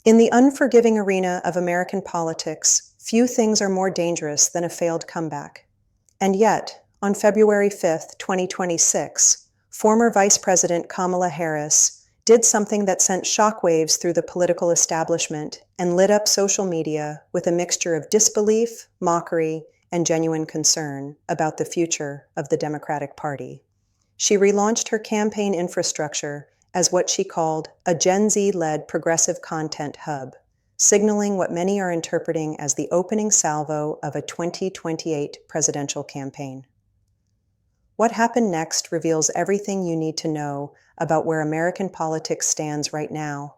In the unforgiving arena of American politics, few things are more dangerous than a failed comeback. And yet, on February 5th, 2026, former Vice President Kamala Harris did something that sent shockwaves through the political establishment and lit up social media with a mixture of disbelief, mockery, and genuine concern about the future of the Democratic Party. She relaunched her campaign infrastructure as what she called a Gen Z-led progressive content hub, signaling what many are interpreting as the opening salvo of a 2028 presidential campaign. What happened next reveals everything you need to know about where American politics stands right now,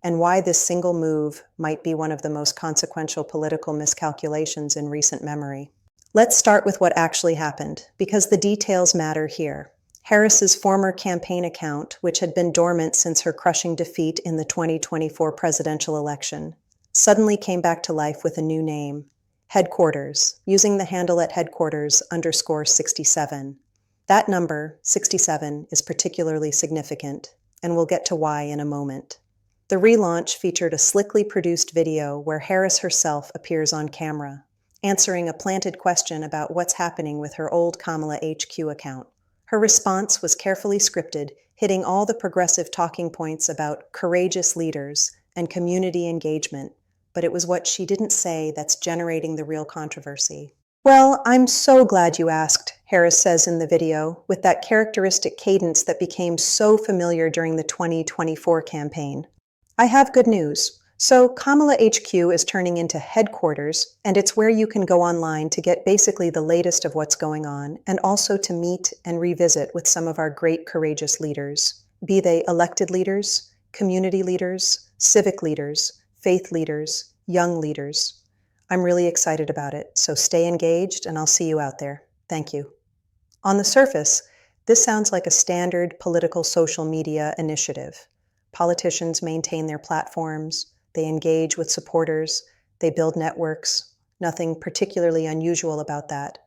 and why this single move might be one of the most consequential political miscalculations in recent memory. Let's start with what actually happened, because the details matter here. Harris's former campaign account, which had been dormant since her crushing defeat in the 2024 presidential election, suddenly came back to life with a new name, Headquarters, using the handle at headquarters_67. That number, 67, is particularly significant, and we'll get to why in a moment. The relaunch featured a slickly produced video where Harris herself appears on camera, answering a planted question about what's happening with her old Kamala HQ account. Her response was carefully scripted, hitting all the progressive talking points about courageous leaders and community engagement, but it was what she didn't say that's generating the real controversy. "Well, I'm so glad you asked," Harris says in the video, with that characteristic cadence that became so familiar during the 2024 campaign. "I have good news. So Kamala HQ is turning into Headquarters, and it's where you can go online to get basically the latest of what's going on, and also to meet and revisit with some of our great courageous leaders, be they elected leaders, community leaders, civic leaders, faith leaders, young leaders. I'm really excited about it, so stay engaged and I'll see you out there. Thank you." On the surface, this sounds like a standard political social media initiative. Politicians maintain their platforms, they engage with supporters, they build networks. Nothing particularly unusual about that.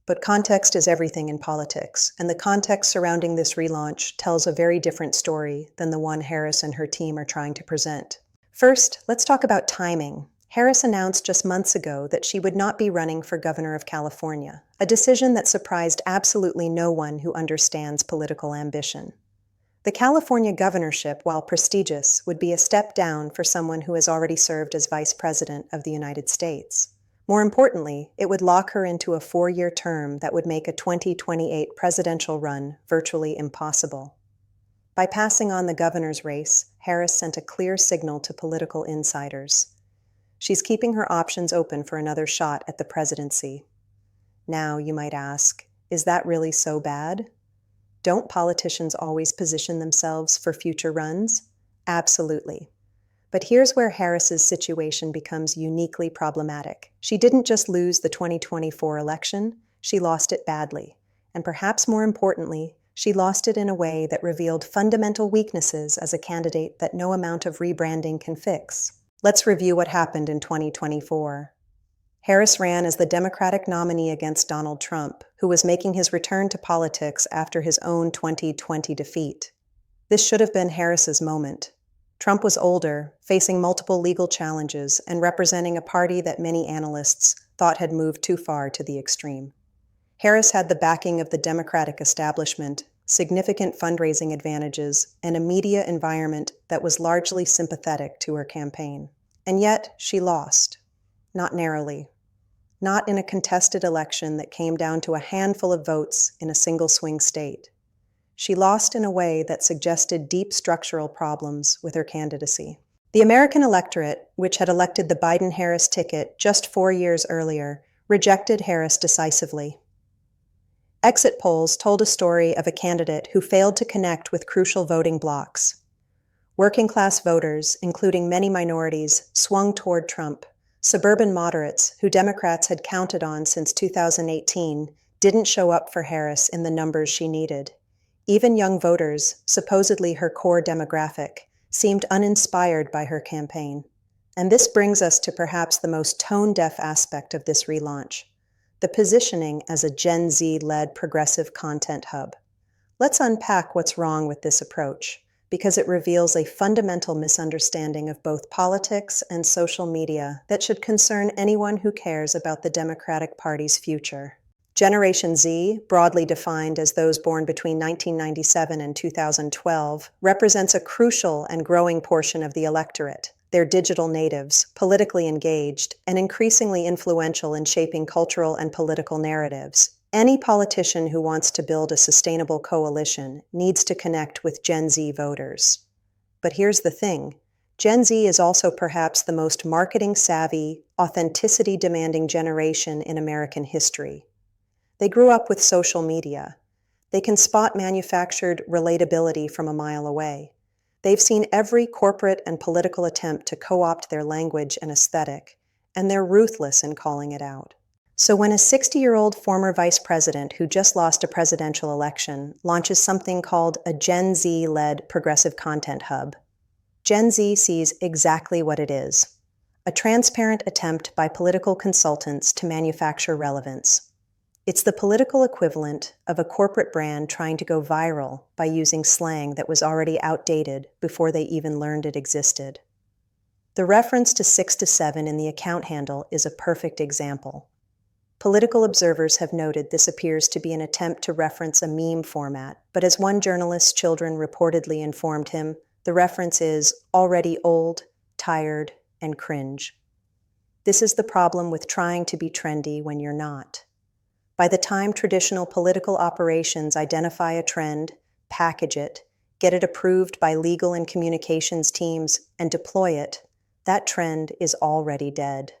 But context is everything in politics, and the context surrounding this relaunch tells a very different story than the one Harris and her team are trying to present. First, let's talk about timing. Harris announced just months ago that she would not be running for governor of California, a decision that surprised absolutely no one who understands political ambition. The California governorship, while prestigious, would be a step down for someone who has already served as Vice President of the United States. More importantly, it would lock her into a 4-year term that would make a 2028 presidential run virtually impossible. By passing on the governor's race, Harris sent a clear signal to political insiders. She's keeping her options open for another shot at the presidency. Now, you might ask, is that really so bad? Don't politicians always position themselves for future runs? Absolutely. But here's where Harris's situation becomes uniquely problematic. She didn't just lose the 2024 election, she lost it badly. And perhaps more importantly, she lost it in a way that revealed fundamental weaknesses as a candidate that no amount of rebranding can fix. Let's review what happened in 2024. Harris ran as the Democratic nominee against Donald Trump, who was making his return to politics after his own 2020 defeat. This should have been Harris's moment. Trump was older, facing multiple legal challenges, and representing a party that many analysts thought had moved too far to the extreme. Harris had the backing of the Democratic establishment, significant fundraising advantages, and a media environment that was largely sympathetic to her campaign. And yet, she lost. Not narrowly. Not in a contested election that came down to a handful of votes in a single swing state. She lost in a way that suggested deep structural problems with her candidacy. The American electorate, which had elected the Biden-Harris ticket just 4 years earlier, rejected Harris decisively. Exit polls told a story of a candidate who failed to connect with crucial voting blocs. Working-class voters, including many minorities, swung toward Trump. Suburban moderates, who Democrats had counted on since 2018, didn't show up for Harris in the numbers she needed. Even young voters, supposedly her core demographic, seemed uninspired by her campaign. And this brings us to perhaps the most tone-deaf aspect of this relaunch, the positioning as a Gen Z-led progressive content hub. Let's unpack what's wrong with this approach, because it reveals a fundamental misunderstanding of both politics and social media that should concern anyone who cares about the Democratic Party's future. Generation Z, broadly defined as those born between 1997 and 2012, represents a crucial and growing portion of the electorate. They're digital natives, politically engaged, and increasingly influential in shaping cultural and political narratives. Any politician who wants to build a sustainable coalition needs to connect with Gen Z voters. But here's the thing. Gen Z is also perhaps the most marketing-savvy, authenticity-demanding generation in American history. They grew up with social media. They can spot manufactured relatability from a mile away. They've seen every corporate and political attempt to co-opt their language and aesthetic, and they're ruthless in calling it out. So when a 60-year-old former vice president who just lost a presidential election launches something called a Gen Z-led progressive content hub, Gen Z sees exactly what it is: a transparent attempt by political consultants to manufacture relevance. It's the political equivalent of a corporate brand trying to go viral by using slang that was already outdated before they even learned it existed. The reference to 6 to 7 in the account handle is a perfect example. Political observers have noted this appears to be an attempt to reference a meme format, but as one journalist's children reportedly informed him, the reference is already old, tired, and cringe. This is the problem with trying to be trendy when you're not. By the time traditional political operations identify a trend, package it, get it approved by legal and communications teams, and deploy it, that trend is already dead.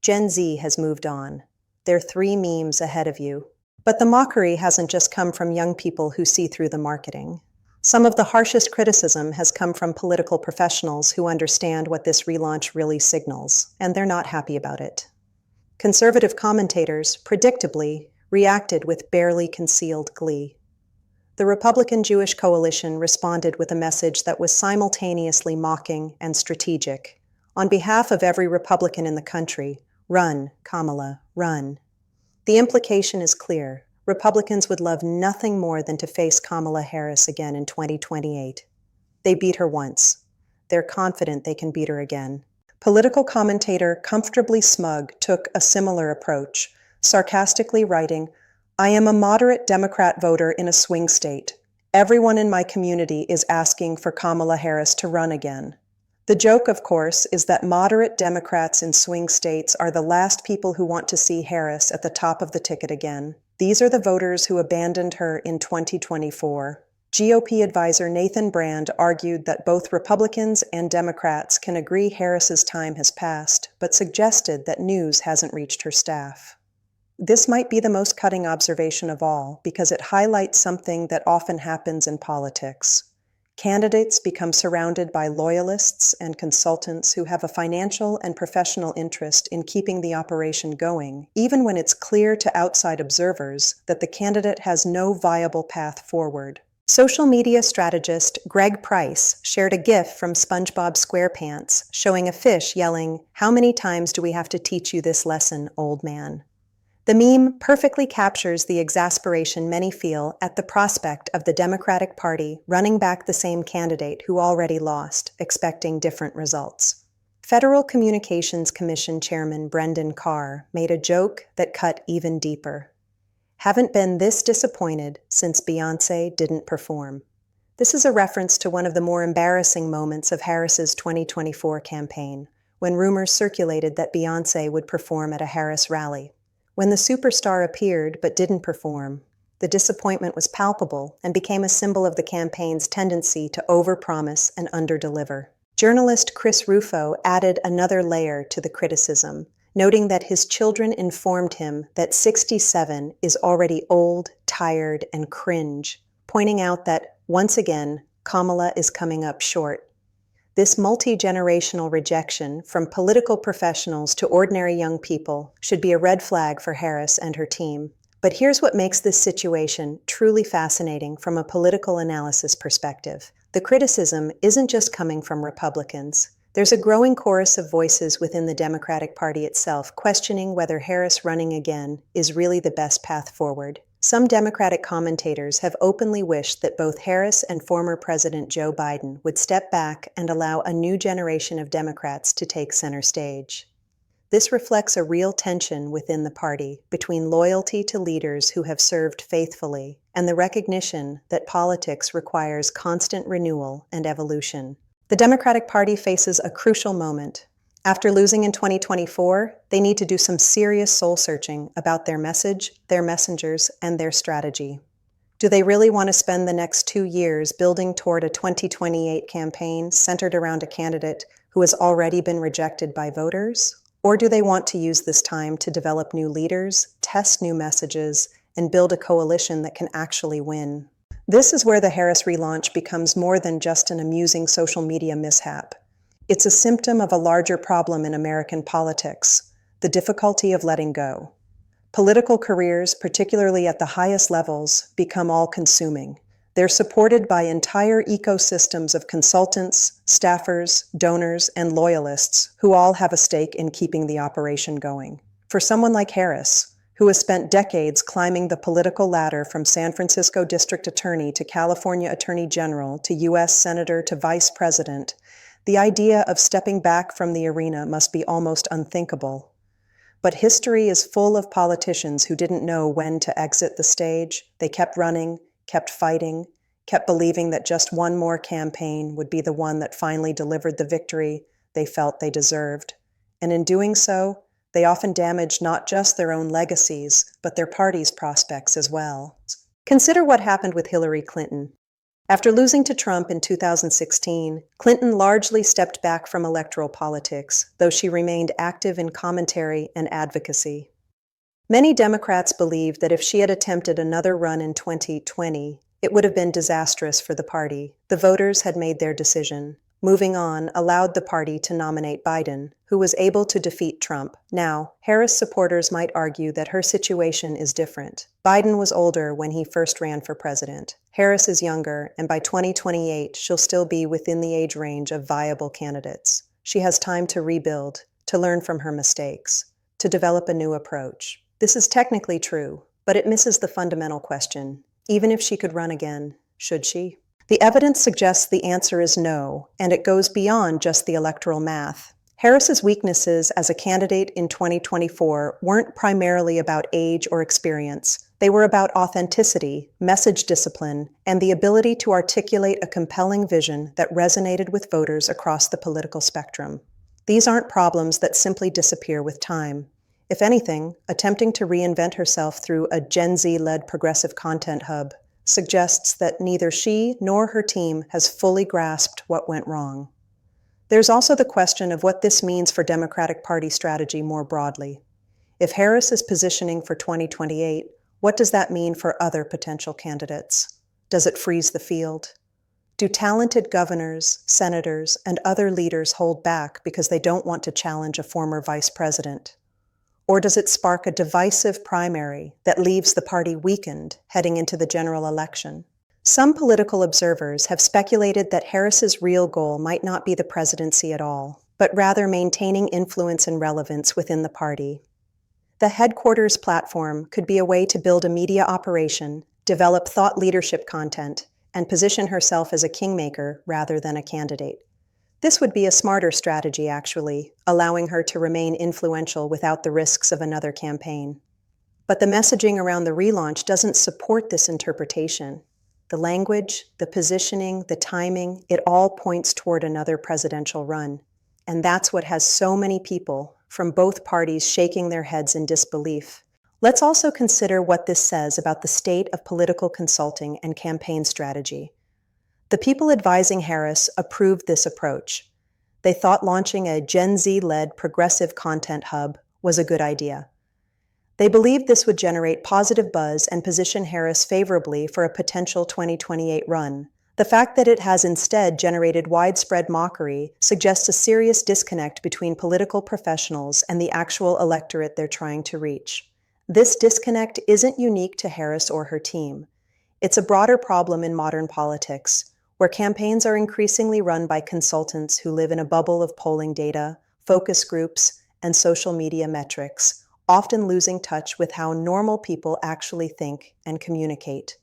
Gen Z has moved on. They're 3 memes ahead of you. But the mockery hasn't just come from young people who see through the marketing. Some of the harshest criticism has come from political professionals who understand what this relaunch really signals, and they're not happy about it. Conservative commentators, predictably, reacted with barely concealed glee. The Republican Jewish coalition responded with a message that was simultaneously mocking and strategic. On behalf of every Republican in the country, run, Kamala, run. The implication is clear. Republicans would love nothing more than to face Kamala Harris again in 2028. They beat her once. They're confident they can beat her again. Political commentator Comfortably Smug took a similar approach, sarcastically writing, "I am a moderate Democrat voter in a swing state. Everyone in my community is asking for Kamala Harris to run again." The joke, of course, is that moderate Democrats in swing states are the last people who want to see Harris at the top of the ticket again. These are the voters who abandoned her in 2024. GOP advisor Nathan Brand argued that both Republicans and Democrats can agree Harris's time has passed, but suggested that news hasn't reached her staff. This might be the most cutting observation of all because it highlights something that often happens in politics. Candidates become surrounded by loyalists and consultants who have a financial and professional interest in keeping the operation going, even when it's clear to outside observers that the candidate has no viable path forward. Social media strategist Greg Price shared a GIF from SpongeBob SquarePants showing a fish yelling, "How many times do we have to teach you this lesson, old man?" The meme perfectly captures the exasperation many feel at the prospect of the Democratic Party running back the same candidate who already lost, expecting different results. Federal Communications Commission Chairman Brendan Carr made a joke that cut even deeper. "Haven't been this disappointed since Beyoncé didn't perform." This is a reference to one of the more embarrassing moments of Harris's 2024 campaign, when rumors circulated that Beyoncé would perform at a Harris rally. When the superstar appeared but didn't perform, the disappointment was palpable and became a symbol of the campaign's tendency to overpromise and underdeliver. Journalist Chris Rufo added another layer to the criticism, noting that his children informed him that 67 is already old, tired, and cringe, pointing out that, once again, Kamala is coming up short. This multi-generational rejection from political professionals to ordinary young people should be a red flag for Harris and her team. But here's what makes this situation truly fascinating from a political analysis perspective. The criticism isn't just coming from Republicans. There's a growing chorus of voices within the Democratic Party itself questioning whether Harris running again is really the best path forward. Some Democratic commentators have openly wished that both Harris and former President Joe Biden would step back and allow a new generation of Democrats to take center stage. This reflects a real tension within the party between loyalty to leaders who have served faithfully and the recognition that politics requires constant renewal and evolution. The Democratic Party faces a crucial moment. After losing in 2024, they need to do some serious soul-searching about their message, their messengers, and their strategy. Do they really want to spend the next 2 years building toward a 2028 campaign centered around a candidate who has already been rejected by voters? Or do they want to use this time to develop new leaders, test new messages, and build a coalition that can actually win? This is where the Harris relaunch becomes more than just an amusing social media mishap. It's a symptom of a larger problem in American politics, the difficulty of letting go. Political careers, particularly at the highest levels, become all-consuming. They're supported by entire ecosystems of consultants, staffers, donors, and loyalists who all have a stake in keeping the operation going. For someone like Harris, who has spent decades climbing the political ladder from San Francisco District Attorney to California Attorney General to U.S. Senator to Vice President, the idea of stepping back from the arena must be almost unthinkable. But history is full of politicians who didn't know when to exit the stage. They kept running, kept fighting, kept believing that just one more campaign would be the one that finally delivered the victory they felt they deserved. And in doing so, they often damaged not just their own legacies, but their party's prospects as well. Consider what happened with Hillary Clinton. After losing to Trump in 2016, Clinton largely stepped back from electoral politics, though she remained active in commentary and advocacy. Many Democrats believed that if she had attempted another run in 2020, it would have been disastrous for the party. The voters had made their decision. Moving on allowed the party to nominate Biden, who was able to defeat Trump. Now, Harris supporters might argue that her situation is different. Biden was older when he first ran for president. Harris is younger, and by 2028, she'll still be within the age range of viable candidates. She has time to rebuild, to learn from her mistakes, to develop a new approach. This is technically true, but it misses the fundamental question. Even if she could run again, should she? The evidence suggests the answer is no, and it goes beyond just the electoral math. Harris's weaknesses as a candidate in 2024 weren't primarily about age or experience. They were about authenticity, message discipline, and the ability to articulate a compelling vision that resonated with voters across the political spectrum. These aren't problems that simply disappear with time. If anything, attempting to reinvent herself through a Gen Z-led progressive content hub suggests that neither she nor her team has fully grasped what went wrong. There's also the question of what this means for Democratic Party strategy more broadly. If Harris is positioning for 2028, what does that mean for other potential candidates? Does it freeze the field? Do talented governors, senators, and other leaders hold back because they don't want to challenge a former vice president? Or does it spark a divisive primary that leaves the party weakened heading into the general election? Some political observers have speculated that Harris's real goal might not be the presidency at all, but rather maintaining influence and relevance within the party. The headquarters platform could be a way to build a media operation, develop thought leadership content, and position herself as a kingmaker rather than a candidate. This would be a smarter strategy, actually, allowing her to remain influential without the risks of another campaign. But the messaging around the relaunch doesn't support this interpretation. The language, the positioning, the timing, it all points toward another presidential run. And that's what has so many people from both parties shaking their heads in disbelief. Let's also consider what this says about the state of political consulting and campaign strategy. The people advising Harris approved this approach. They thought launching a Gen Z-led progressive content hub was a good idea. They believed this would generate positive buzz and position Harris favorably for a potential 2028 run. The fact that it has instead generated widespread mockery suggests a serious disconnect between political professionals and the actual electorate they're trying to reach. This disconnect isn't unique to Harris or her team. It's a broader problem in modern politics, where campaigns are increasingly run by consultants who live in a bubble of polling data, focus groups, and social media metrics, often losing touch with how normal people actually think and communicate.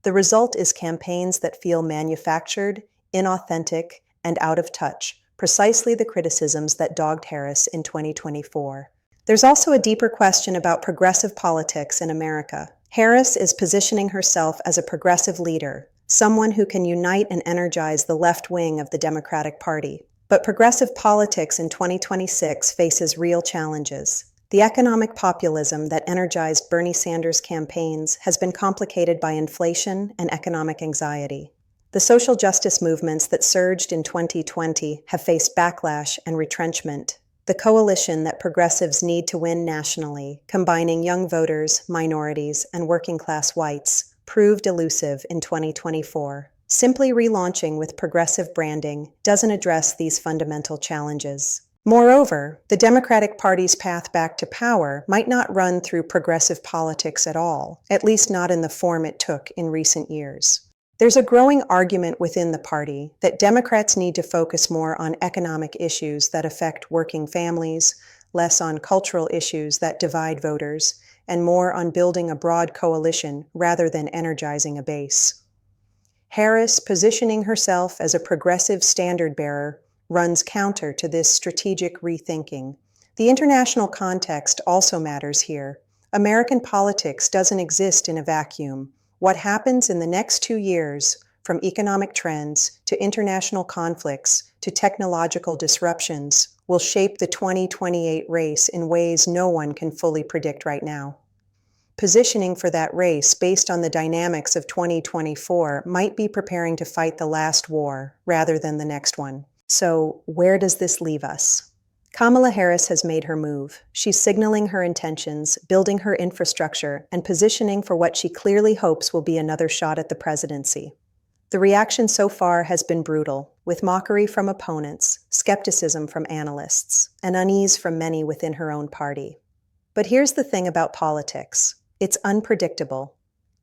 The result is campaigns that feel manufactured, inauthentic, and out of touch, precisely the criticisms that dogged Harris in 2024. There's also a deeper question about progressive politics in America. Harris is positioning herself as a progressive leader, someone who can unite and energize the left wing of the Democratic Party. But progressive politics in 2026 faces real challenges. The economic populism that energized Bernie Sanders' campaigns has been complicated by inflation and economic anxiety. The social justice movements that surged in 2020 have faced backlash and retrenchment. The coalition that progressives need to win nationally, combining young voters, minorities, and working-class whites, proved elusive in 2024. Simply relaunching with progressive branding doesn't address these fundamental challenges. Moreover, the Democratic Party's path back to power might not run through progressive politics at all, at least not in the form it took in recent years. There's a growing argument within the party that Democrats need to focus more on economic issues that affect working families, less on cultural issues that divide voters, and more on building a broad coalition rather than energizing a base. Harris, positioning herself as a progressive standard-bearer, runs counter to this strategic rethinking. The international context also matters here. American politics doesn't exist in a vacuum. What happens in the next 2 years, from economic trends to international conflicts to technological disruptions, will shape the 2028 race in ways no one can fully predict right now. Positioning for that race based on the dynamics of 2024 might be preparing to fight the last war rather than the next one. So, where does this leave us? Kamala Harris has made her move. She's signaling her intentions, building her infrastructure, and positioning for what she clearly hopes will be another shot at the presidency. The reaction so far has been brutal, with mockery from opponents, skepticism from analysts, and unease from many within her own party. But here's the thing about politics. It's unpredictable.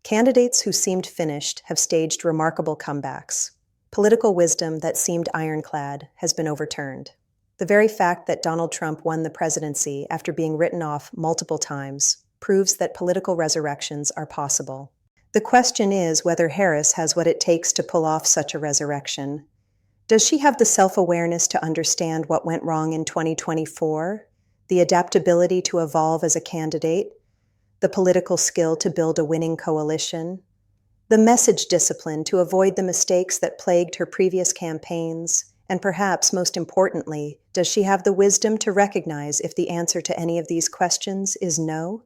Candidates who seemed finished have staged remarkable comebacks. Political wisdom that seemed ironclad has been overturned. The very fact that Donald Trump won the presidency after being written off multiple times proves that political resurrections are possible. The question is whether Harris has what it takes to pull off such a resurrection. Does she have the self-awareness to understand what went wrong in 2024, the adaptability to evolve as a candidate, the political skill to build a winning coalition, the message discipline to avoid the mistakes that plagued her previous campaigns, and perhaps most importantly, does she have the wisdom to recognize if the answer to any of these questions is no?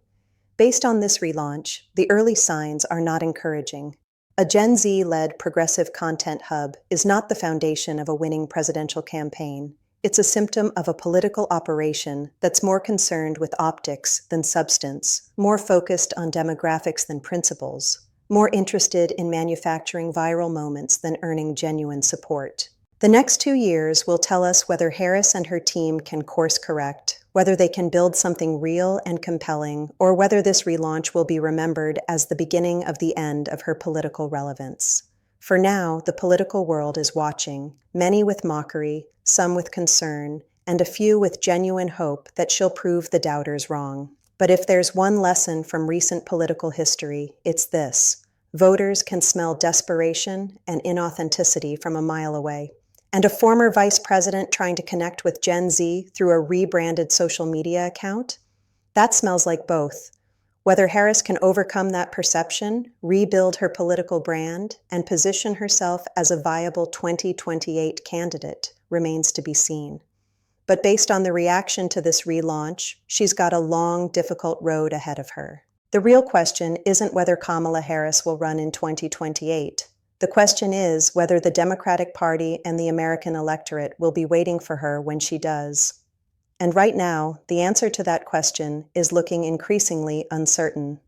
Based on this relaunch, the early signs are not encouraging. A Gen Z-led progressive content hub is not the foundation of a winning presidential campaign. It's a symptom of a political operation that's more concerned with optics than substance, more focused on demographics than principles, more interested in manufacturing viral moments than earning genuine support. The next 2 years will tell us whether Harris and her team can course correct, whether they can build something real and compelling, or whether this relaunch will be remembered as the beginning of the end of her political relevance. For now, the political world is watching, many with mockery, some with concern, and a few with genuine hope that she'll prove the doubters wrong. But if there's one lesson from recent political history, it's this: voters can smell desperation and inauthenticity from a mile away. And a former vice president trying to connect with Gen Z through a rebranded social media account? That smells like both. Whether Harris can overcome that perception, rebuild her political brand, and position herself as a viable 2028 candidate remains to be seen. But based on the reaction to this relaunch, she's got a long, difficult road ahead of her. The real question isn't whether Kamala Harris will run in 2028. The question is whether the Democratic Party and the American electorate will be waiting for her when she does. And right now, the answer to that question is looking increasingly uncertain.